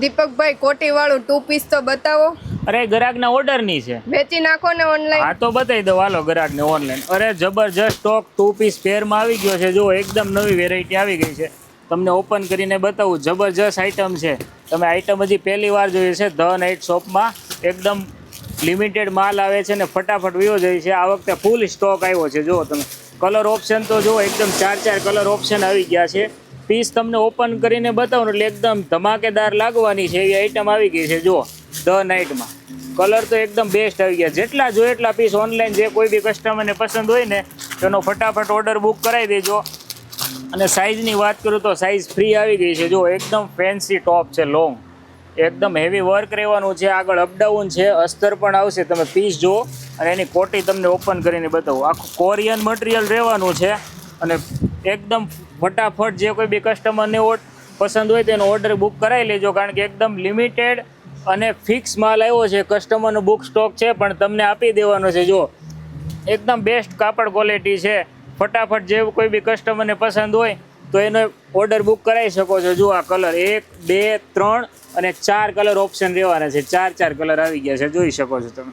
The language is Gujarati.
દીપકભાઈ કોટી વાળું 2 પીસ તો બતાવો. અરે ગ્રાહકના ઓર્ડરની છે, વેચી નાખો ને ઓનલાઈન. હા તો બતાવી દો હાલો ગ્રાહકને ઓનલાઈન. અરે જબરજસ્ત સ્ટોક 2 પીસ પેરમાં આવી ગયો છે. જો એકદમ નવી વેરાયટી આવી ગઈ છે. તમને ઓપન કરીને બતાવું. જબરજસ્ત આઈટમ છે. તમે આઈટમ હજી પહેલી વાર જોઈ છે ધ નાઇટ શોપમાં. એકદમ લિમિટેડ માલ આવે છે ને ફટાફટ વિયો જાય છે. આ વખતે ફૂલ સ્ટોક આવ્યો છે. જુઓ તમે કલર ઓપ્શન તો જુઓ, એકદમ 4 કલર ઓપ્શન આવી ગયા છે. પીસ તમને ઓપન કરીને બતાવું એટલે એકદમ ધમાકેદાર લાગવાની છે એવી આઈટમ આવી ગઈ છે. જુઓ ધ નાઇટમાં કલર તો એકદમ બેસ્ટ આવી ગયા. જેટલા જોઈએ એટલા પીસ ઓનલાઈન જે કોઈ બી કસ્ટમરને પસંદ હોય ને તેનો ફટાફટ ઓર્ડર બુક કરાવી દેજો. અને સાઇઝની વાત કરું તો સાઇઝ ફ્રી આવી ગઈ છે. જો એકદમ ફેન્સી ટોપ છે, લોંગ, એકદમ હેવી વર્ક રહેવાનું છે. આગળ અપડાઉન છે, અસ્તર પણ આવશે. તમે પીસ જુઓ અને એની કોટી તમને ઓપન કરીને બતાવું. આખું કોરિયન મટીરિયલ રહેવાનું છે. અને એકદમ ફટાફટ જે કોઈ બી કસ્ટમરને પસંદ હોય તેનો ઓર્ડર બુક કરાવી લેજો. કારણ કે એકદમ લિમિટેડ અને ફિક્સ માલ આવ્યો છે. કસ્ટમરનો બુક સ્ટોક છે પણ તમને આપી દેવાનો છે. જો એકદમ બેસ્ટ કાપડ ક્વોલિટી છે. ફટાફટ જે કોઈ બી કસ્ટમરને પસંદ હોય તો એનો ઓર્ડર બુક કરાવી શકો છો. જુઓ આ કલર 1, 2, 3 અને 4 કલર ઓપ્શન રહેવાના છે. 4 કલર આવી ગયા છે, જોઈ શકો છો તમે.